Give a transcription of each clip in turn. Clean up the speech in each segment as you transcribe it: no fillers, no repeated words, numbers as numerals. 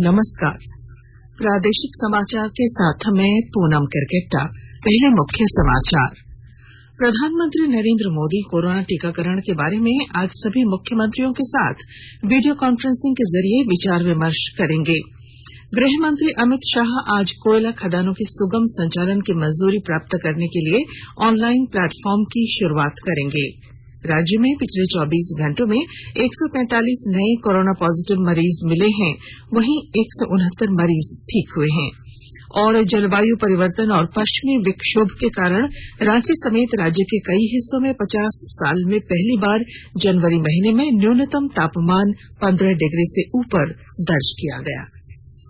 नमस्कार। प्रादेशिक समाचार के साथ मैं पूनम करकेट्टा। पहले मुख्य समाचार। प्रधानमंत्री नरेंद्र मोदी कोरोना टीकाकरण के बारे में आज सभी मुख्यमंत्रियों के साथ वीडियो कॉन्फ्रेंसिंग के जरिए विचार विमर्श करेंगे। गृह मंत्री अमित शाह आज कोयला खदानों के सुगम संचालन की मंजूरी प्राप्त करने के लिए ऑनलाइन प्लेटफॉर्म की शुरुआत करेंगे। राज्य में पिछले 24 घंटों में 145 नए कोरोना पॉजिटिव मरीज मिले हैं, वहीं 169 मरीज ठीक हुए हैं। और जलवायु परिवर्तन और पश्चिमी विक्षोभ के कारण रांची समेत राज्य के कई हिस्सों में 50 साल में पहली बार जनवरी महीने में न्यूनतम तापमान 15 डिग्री से ऊपर दर्ज किया गया।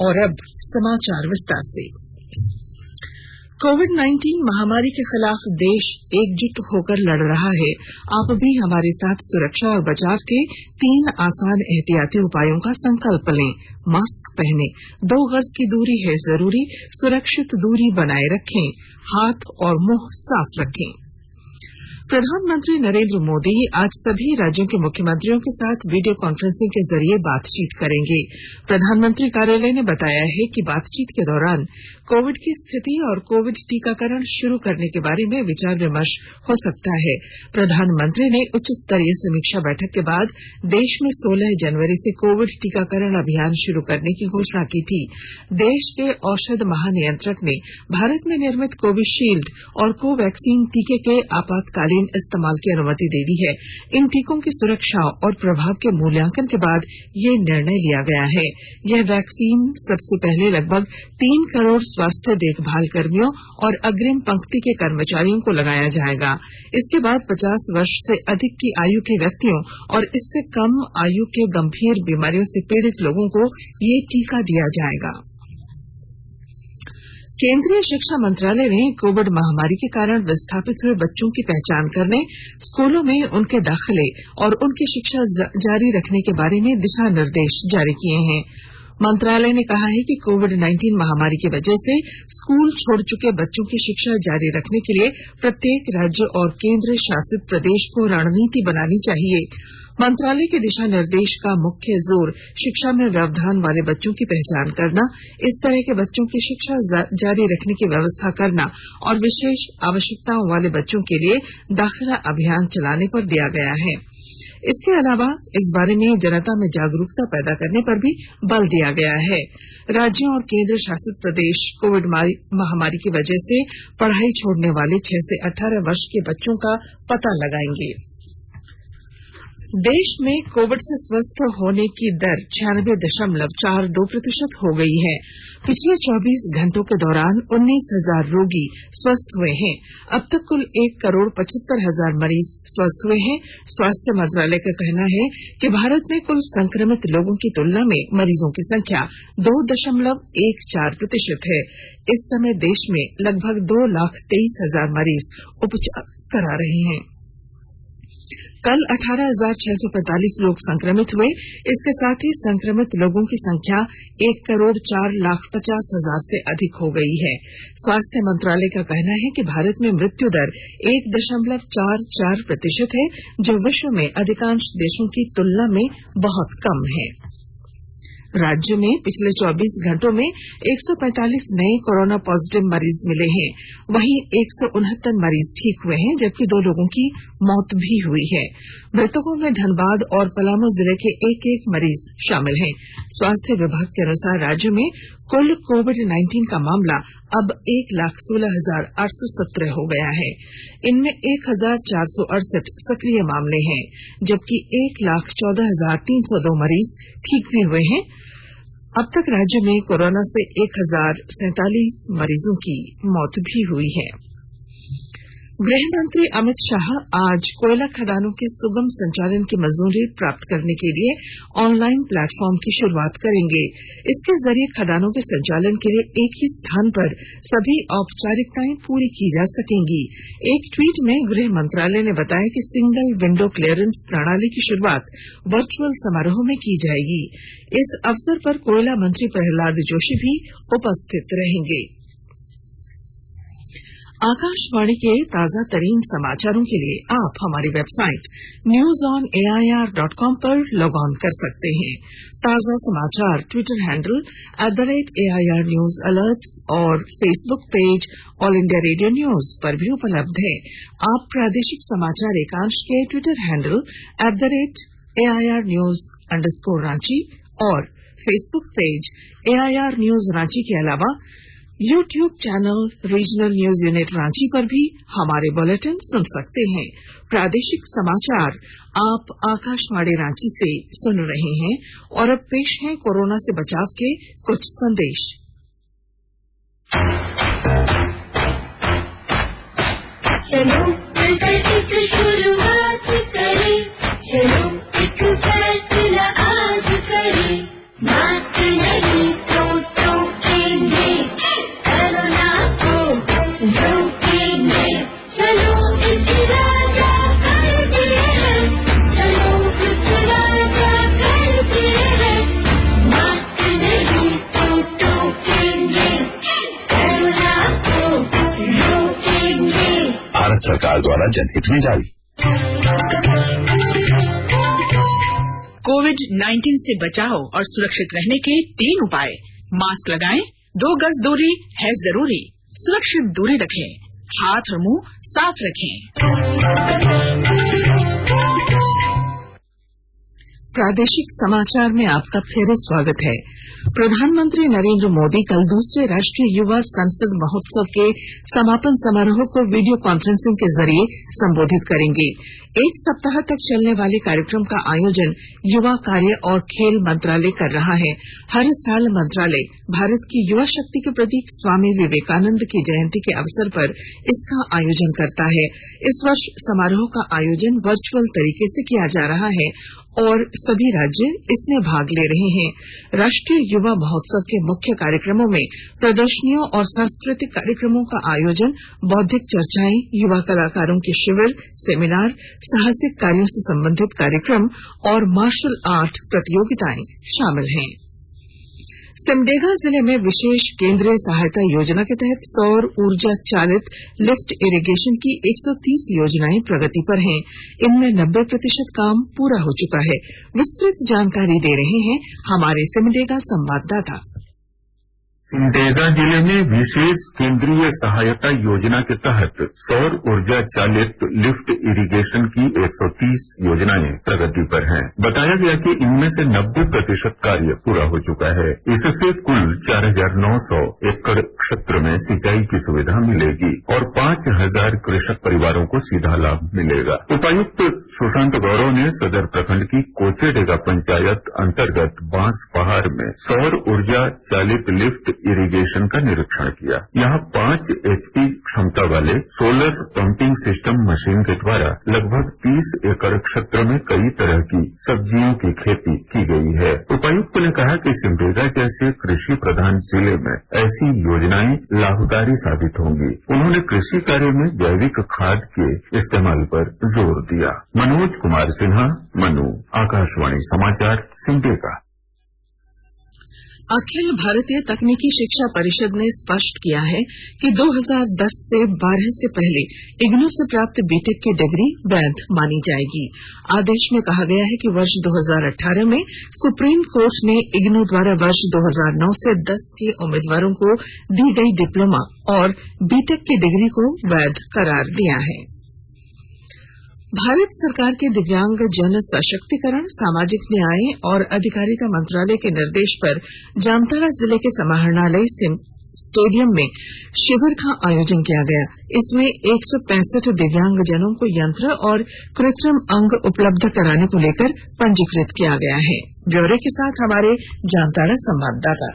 और अब समाचार विस्तार से। कोविड-19 महामारी के खिलाफ देश एकजुट होकर लड़ रहा है। आप भी हमारे साथ सुरक्षा और बचाव के 3 आसान एहतियाती उपायों का संकल्प लें। मास्क पहनें, 2 गज की दूरी है जरूरी, सुरक्षित दूरी बनाए रखें, हाथ और मुंह साफ रखें। प्रधानमंत्री नरेंद्र मोदी आज सभी राज्यों के मुख्यमंत्रियों के साथ वीडियो कॉन्फ्रेंसिंग के जरिए बातचीत करेंगे। प्रधानमंत्री कार्यालय ने बताया है कि बातचीत के दौरान कोविड की स्थिति और कोविड टीकाकरण शुरू करने के बारे में विचार विमर्श हो सकता है। प्रधानमंत्री ने उच्च स्तरीय समीक्षा बैठक के बाद देश में 16 जनवरी से कोविड टीकाकरण अभियान शुरू करने की घोषणा की थी। देश के औषध महानियंत्रक ने भारत में निर्मित कोविशील्ड और कोवैक्सीन टीके के आपातकालीन इस्तेमाल की अनुमति दे दी है। इन टीकों की सुरक्षा और प्रभाव के मूल्यांकन के बाद ये निर्णय लिया गया है। यह वैक्सीन सबसे पहले लगभग 3 करोड़ स्वास्थ्य देखभाल कर्मियों और अग्रिम पंक्ति के कर्मचारियों को लगाया जाएगा। इसके बाद 50 वर्ष से अधिक की आयु के व्यक्तियों और इससे कम आयु के गंभीर बीमारियों से पीड़ित लोगों को ये टीका दिया जाएगा। केंद्रीय शिक्षा मंत्रालय ने कोविड महामारी के कारण विस्थापित हुए बच्चों की पहचान करने, स्कूलों में उनके दाखिले और उनकी शिक्षा जारी रखने के बारे में दिशा निर्देश जारी किए हैं। मंत्रालय ने कहा है कि कोविड-19 महामारी की वजह से स्कूल छोड़ चुके बच्चों की शिक्षा जारी रखने के लिए प्रत्येक राज्य और केंद्र शासित प्रदेश को रणनीति बनानी चाहिए। मंत्रालय के दिशा निर्देश का मुख्य जोर शिक्षा में व्यवधान वाले बच्चों की पहचान करना, इस तरह के बच्चों की शिक्षा जारी रखने की व्यवस्था करना और विशेष आवश्यकताओं वाले बच्चों के लिए दाखिला अभियान चलाने पर दिया गया है। इसके अलावा इस बारे में जनता में जागरूकता पैदा करने पर भी बल दिया गया है। राज्यों और केंद्र शासित प्रदेश कोविड महामारी की वजह से पढ़ाई छोड़ने वाले 6 से 18 वर्ष के बच्चों का पता लगाएंगे। देश में कोविड से स्वस्थ होने की दर 96.42% हो गई है। पिछले 24 घंटों के दौरान 19,000 रोगी स्वस्थ हुए हैं। अब तक कुल 1,75,00,000 मरीज स्वस्थ हुए हैं। स्वास्थ्य मंत्रालय का कहना है कि भारत में कुल संक्रमित लोगों की तुलना में मरीजों की संख्या 2.14% है। इस समय देश में लगभग 2,23,000 मरीज उपचार करा रहे हैं। कल 18,645 लोग संक्रमित हुए। इसके साथ ही संक्रमित लोगों की संख्या 1,04,50,000 से अधिक हो गई है। स्वास्थ्य मंत्रालय का कहना है कि भारत में मृत्यु दर 1.44% है, जो विश्व में अधिकांश देशों की तुलना में बहुत कम है। राज्य में पिछले 24 घंटों में 145 नए कोरोना पॉजिटिव मरीज मिले हैं, वहीं 169 मरीज ठीक हुए हैं, जबकि 2 लोगों की मौत भी हुई है। मृतकों में धनबाद और पलामू जिले के एक मरीज शामिल हैं। स्वास्थ्य विभाग के अनुसार राज्य में कुल कोविड-19 का मामला अब 1,16,817 हो गया है। इनमें 1,468 सक्रिय मामले हैं, जबकि 1,14,302 मरीज ठीक भी हुए हैं। अब तक राज्य में कोरोना से 1,047 मरीजों की मौत भी हुई है। गृह मंत्री अमित शाह आज कोयला खदानों के सुगम संचालन की मंजूरी प्राप्त करने के लिए ऑनलाइन प्लेटफॉर्म की शुरुआत करेंगे। इसके जरिए खदानों के संचालन के लिए एक ही स्थान पर सभी औपचारिकताएं पूरी की जा सकेंगी। एक ट्वीट में गृह मंत्रालय ने बताया कि सिंगल विंडो क्लियरेंस प्रणाली की शुरुआत वर्चुअल समारोह में की जाएगी। इस अवसर पर कोयला मंत्री प्रहलाद जोशी भी उपस्थित रहेंगे। आकाशवाणी के ताजा तरीन समाचारों के लिए आप हमारी वेबसाइट newsonair.com पर लॉग ऑन कर सकते हैं। ताजा समाचार Twitter handle @AIR News Alerts और Facebook page all India radio news पर भी उपलब्ध है। आप प्रादेशिक समाचार एकांश के ट्विटर हैंडल @AIR News_Ranchi और Facebook page AIR News Ranchi के अलावा YouTube channel regional news unit Ranchi पर भी हमारे बुलेटिन सुन सकते हैं। प्रादेशिक समाचार आप आकाशवाणी रांची से सुन रहे हैं और अब पेश है कोरोना से बचाव के कुछ संदेश। चलो मिलकर शुरुआत करें, चलो एक फैसला आज करें, मास्क नहीं तो टोकेंगे, कोरोना को रोकेंगे, चलो इस राजा करते हैं, चलो इस राजा करते हैं, मास्क नहीं तो टोकेंगे, कोरोना को रोकेंगे। भारत सरकार द्वारा जनहित में जारी। कोविड-19 से बचाव और सुरक्षित रहने के 3 उपाय। मास्क लगाएं, 2 गज दूरी है जरूरी, सुरक्षित दूरी रखें, हाथ और मुंह साफ रखें। प्रादेशिक समाचार में आपका फिर स्वागत है। प्रधानमंत्री नरेंद्र मोदी कल दूसरे राष्ट्रीय युवा संसद महोत्सव के समापन समारोह को वीडियो कॉन्फ्रेंसिंग के जरिए संबोधित करेंगे। 1 सप्ताह तक चलने वाले कार्यक्रम का आयोजन युवा कार्य और खेल मंत्रालय कर रहा है। हर साल मंत्रालय भारत की युवा शक्ति के प्रतीक स्वामी विवेकानंद की जयंती के अवसर पर इसका आयोजन करता है। इस वर्ष समारोह का आयोजन वर्चुअल तरीके से किया जा रहा है और सभी राज्य इसमें भाग ले रहे हैं। राष्ट्रीय युवा महोत्सव के मुख्य कार्यक्रमों में प्रदर्शनियों और सांस्कृतिक कार्यक्रमों का आयोजन, बौद्धिक चर्चाएं, युवा कलाकारों के शिविर, सेमिनार, साहसिक कार्यों से संबंधित कार्यक्रम और मार्शल आर्ट प्रतियोगिताएं शामिल हैं। सिमडेगा जिले में विशेष केंद्रीय सहायता योजना के तहत सौर ऊर्जा चालित लिफ्ट इरिगेशन की 130 योजनाएं प्रगति पर हैं। इनमें 90% काम पूरा हो चुका है। विस्तृत जानकारी दे रहे हैं हमारे सिमडेगा संवाददाता। सिमडेगा जिले में विशेष केंद्रीय सहायता योजना के तहत सौर ऊर्जा चालित लिफ्ट इरिगेशन की 130 योजनाएं प्रगति पर हैं। बताया गया कि इनमें से 90% कार्य पूरा हो चुका है। इससे कुल 4,900 एकड़ क्षेत्र में सिंचाई की सुविधा मिलेगी और 5,000 कृषक परिवारों को सीधा लाभ मिलेगा। उपायुक्त सुशांत गौरव ने सदर प्रखंड की कोचेडेगा पंचायत अंतर्गत बांस पहाड़ में सौर ऊर्जा चालित लिफ्ट इरिगेशन का निरीक्षण किया। यहाँ 5 HP क्षमता वाले सोलर पंपिंग सिस्टम मशीन के द्वारा लगभग 30 एकड़ क्षेत्र में कई तरह की सब्जियों की खेती की गई है। उपायुक्त ने कहा कि सिमडेगा जैसे कृषि प्रधान जिले में ऐसी योजनाएं लाभकारी साबित होंगी। उन्होंने कृषि कार्य में जैविक खाद के इस्तेमाल पर जोर दिया। मनोज कुमार सिन्हा, मनु, आकाशवाणी समाचार, सिमडेगा। अखिल भारतीय तकनीकी शिक्षा परिषद ने स्पष्ट किया है कि 2010 से 12 से पहले इग्नू से प्राप्त बीटेक की डिग्री वैध मानी जाएगी। आदेश में कहा गया है कि वर्ष 2018 में सुप्रीम कोर्ट ने इग्नू द्वारा वर्ष 2009 से 10 के उम्मीदवारों को दी गई डिप्लोमा और बीटेक की डिग्री को वैध करार दिया है। भारत सरकार के दिव्यांग जन सशक्तिकरण, सामाजिक न्याय और अधिकारिता मंत्रालय के निर्देश पर जामताड़ा जिले के समाहरणालय स्टेडियम में शिविर का आयोजन किया गया। इसमें 165 दिव्यांग जनों को यंत्र और कृत्रिम अंग उपलब्ध कराने को लेकर पंजीकृत किया गया है। ब्यौरे के साथ हमारे जामताड़ा संवाददाता।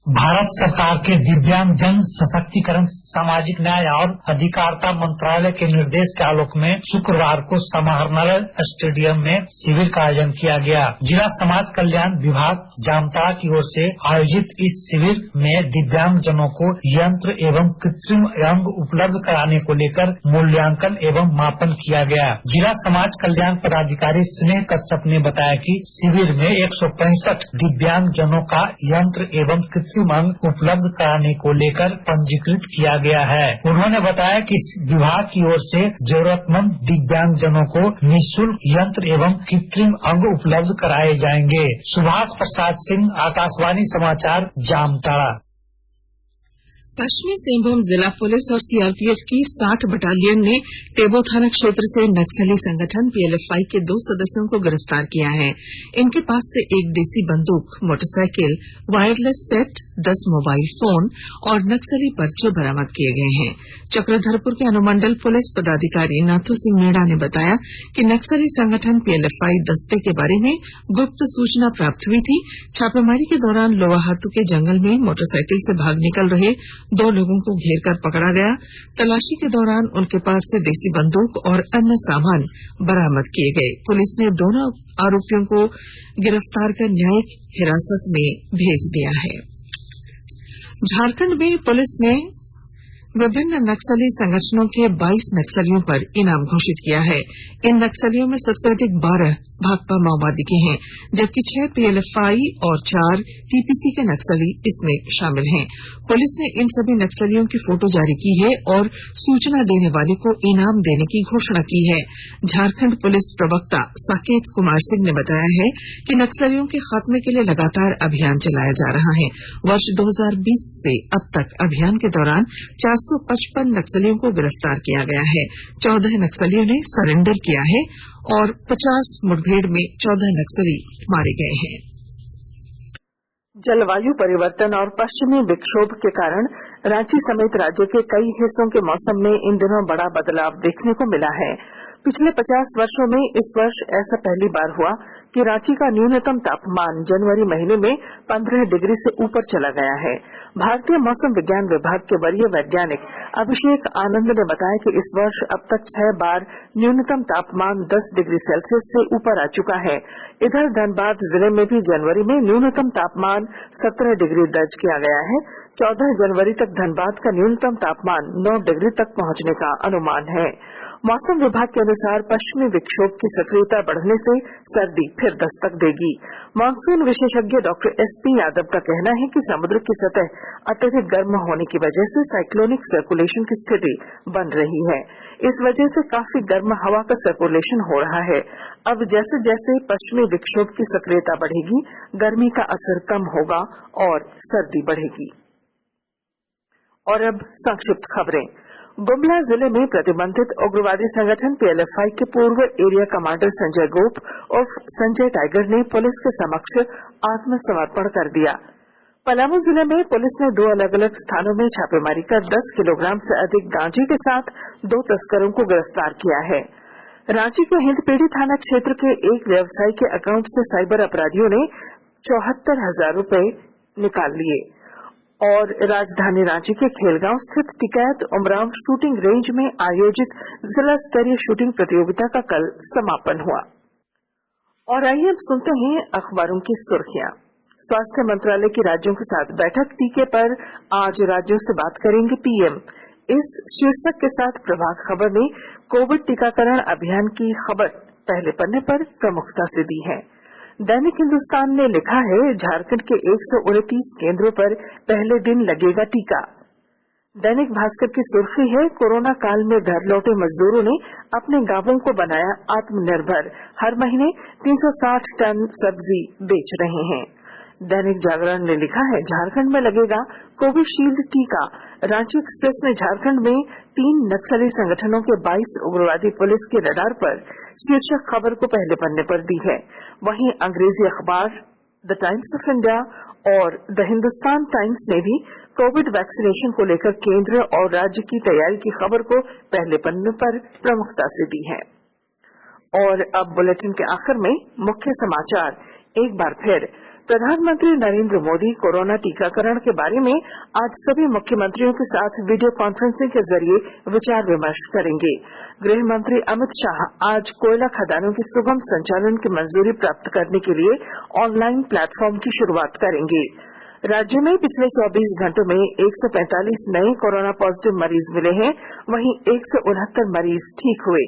भारत सरकार के दिव्यांग जन सशक्तिकरण, सामाजिक न्याय और अधिकारिता मंत्रालय के निर्देश के आलोक में शुक्रवार को समाहरणालय स्टेडियम में शिविर का आयोजन किया गया। जिला समाज कल्याण विभाग जामताड़ा की ओर से आयोजित इस शिविर में दिव्यांग जनों को यंत्र एवं कृत्रिम अंग उपलब्ध कराने को लेकर मूल्यांकन एवं मापन किया गया। जिला समाज कल्याण पदाधिकारी स्नेह कश्यप ने बताया कि शिविर में 165 दिव्यांग जनों का यंत्र एवं कृत्रिम अंग उपलब्ध कराने को लेकर पंजीकृत किया गया है। उन्होंने बताया कि इस विभाग की ओर से जरूरतमंद दिव्यांग जनों को निःशुल्क यंत्र एवं कृत्रिम अंग उपलब्ध कराए जाएंगे। सुभाष प्रसाद सिंह, आकाशवाणी समाचार, जामताड़ा। पश्चिमी सिंहभूम जिला पुलिस और सीआरपीएफ की 60 बटालियन ने टेबो थाना क्षेत्र से नक्सली संगठन पीएलएफआई के 2 सदस्यों को गिरफ्तार किया है। इनके पास से एक देसी बंदूक, motorcycle, wireless set, 10 mobile phone और नक्सली पर्चे बरामद किए गए हैं। चक्रधरपुर के अनुमंडल पुलिस पदाधिकारी नाथू सिंह मीणा ने बताया कि नक्सली संगठन पीएलएफआई दस्ते के बारे में गुप्त सूचना प्राप्त हुई थी। छापेमारी के दौरान लोवाहातू के जंगल में मोटरसाइकिल से भाग निकल रहे 2 लोगों को घेर कर पकड़ा गया। तलाशी के दौरान उनके पास से देसी बंदूक और अन्य सामान बरामद किए गए। पुलिस ने दोनों आरोपियों को गिरफ्तार कर न्यायिक हिरासत में भेज दिया है। झारखंड में पुलिस ने विभिन्न नक्सली संगठनों के 22 नक्सलियों पर इनाम घोषित किया है। इन नक्सलियों में सबसे अधिक 12 भाकपा माओवादी के हैं, जबकि 6 पीएलएफआई और 4 टीपीसी के नक्सली इसमें शामिल हैं। पुलिस ने इन सभी नक्सलियों की फोटो जारी की है और सूचना देने वाले को इनाम देने की घोषणा की है। झारखंड पुलिस प्रवक्ता साकेत कुमार सिंह ने बताया है कि नक्सलियों के खात्मे के लिए लगातार अभियान चलाया जा रहा है। वर्ष 2020 से अब तक अभियान के दौरान 455 नक्सलियों को गिरफ्तार किया गया है। 14 नक्सलियों ने सरेंडर किया है और 50 मुठभेड़ में 14 नक्सली मारे गए हैं। जलवायु परिवर्तन और पश्चिमी विक्षोभ के कारण रांची समेत राज्य के कई हिस्सों के मौसम में इन दिनों बड़ा बदलाव देखने को मिला है। पिछले 50 वर्षों में इस वर्ष ऐसा पहली बार हुआ कि रांची का न्यूनतम तापमान जनवरी महीने में 15 डिग्री से ऊपर चला गया है। भारतीय मौसम विज्ञान विभाग के वरीय वैज्ञानिक अभिषेक आनंद ने बताया कि इस वर्ष अब तक 6 बार न्यूनतम तापमान 10 डिग्री सेल्सियस से ऊपर आ चुका है। इधर धनबाद जिले में भी जनवरी में न्यूनतम तापमान 17 डिग्री दर्ज किया गया है। 14 जनवरी तक धनबाद का न्यूनतम तापमान 9 डिग्री तक पहुंचने का अनुमान है। मौसम विभाग के अनुसार पश्चिमी विक्षोभ की सक्रियता बढ़ने से सर्दी फिर दस्तक देगी। मानसून विशेषज्ञ डॉक्टर एसपी यादव का कहना है कि समुद्र की सतह अत्यधिक गर्म होने की वजह से साइक्लोनिक सर्कुलेशन की स्थिति बन रही है। इस वजह से काफी गर्म हवा का सर्कुलेशन हो रहा है। अब जैसे जैसे पश्चिमी विक्षोभ की सक्रियता बढ़ेगी, गर्मी का असर कम होगा और सर्दी बढ़ेगी। और अब संक्षिप्त खबरें। गुमला जिले में प्रतिबंधित उग्रवादी संगठन पीएलएफआई के पूर्व एरिया कमांडर संजय गोप उर्फ संजय टाइगर ने पुलिस के समक्ष आत्मसमर्पण कर दिया। पलामू जिले में पुलिस ने 2 अलग अलग स्थानों में छापेमारी कर 10 किलोग्राम से अधिक गांजे के साथ 2 तस्करों को गिरफ्तार किया है। रांची के हिंदपीढ़ी थाना क्षेत्र के एक व्यवसायी के अकाउंट से साइबर अपराधियों ने 74,000 रूपये निकाल लिए। और राजधानी रांची के खेलगांव स्थित टिकैत उमराव शूटिंग रेंज में आयोजित जिला स्तरीय शूटिंग प्रतियोगिता का कल समापन हुआ। और आइए अब सुनते हैं अखबारों की सुर्खियां। स्वास्थ्य मंत्रालय की राज्यों के साथ बैठक, टीके पर आज राज्यों से बात करेंगे पीएम। इस शीर्षक के साथ प्रभात खबर ने कोविड टीकाकरण अभियान की खबर पहले पन्ने पर प्रमुखता से दी है। दैनिक हिंदुस्तान ने लिखा है, झारखंड के 129 केंद्रों पर पहले दिन लगेगा टीका। दैनिक भास्कर की सुर्खी है, कोरोना काल में घर लौटे मजदूरों ने अपने गांवों को बनाया आत्मनिर्भर, हर महीने 360 टन सब्जी बेच रहे हैं। दैनिक जागरण ने लिखा है, झारखंड में लगेगा कोविशील्ड टीका। रांची एक्सप्रेस ने झारखंड में 3 नक्सली संगठनों के 22 उग्रवादी पुलिस के रडार पर शीर्षक खबर को पहले पन्ने पर दी है। वहीं अंग्रेजी अखबार द टाइम्स ऑफ इंडिया और द हिंदुस्तान टाइम्स ने भी कोविड वैक्सीनेशन को लेकर केंद्र और राज्य की तैयारी की खबर को पहले पन्ने पर प्रमुखता से दी है। और अब बुलेटिन के आखिर में मुख्य समाचार एक बार फिर। प्रधानमंत्री नरेंद्र मोदी कोरोना टीकाकरण के बारे में आज सभी मुख्यमंत्रियों के साथ वीडियो कॉन्फ्रेंसिंग के जरिए विचार विमर्श करेंगे। गृह मंत्री अमित शाह आज कोयला खदानों के सुगम संचालन की मंजूरी प्राप्त करने के लिए ऑनलाइन प्लेटफॉर्म की शुरुआत करेंगे। राज्य में पिछले 24 घंटों में 145 नए कोरोना पॉजिटिव मरीज मिले हैं, वहीं 169 मरीज ठीक हुए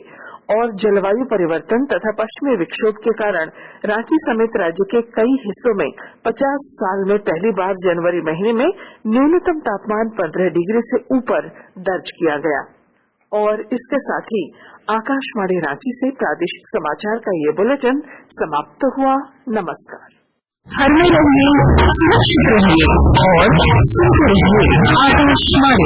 और जलवायु परिवर्तन तथा पश्चिमी विक्षोभ के कारण रांची समेत राज्य के कई हिस्सों में 50 साल में पहली बार जनवरी महीने में न्यूनतम तापमान 15 डिग्री से ऊपर दर्ज किया गया। और इसके साथ ही आकाशवाणी रांची से प्रादेशिक समाचार का ये बुलेटिन समाप्त हुआ। नमस्कार। घर में रहिए, सुरक्षित रहिए और सुनते रहिए आकाशवाणी।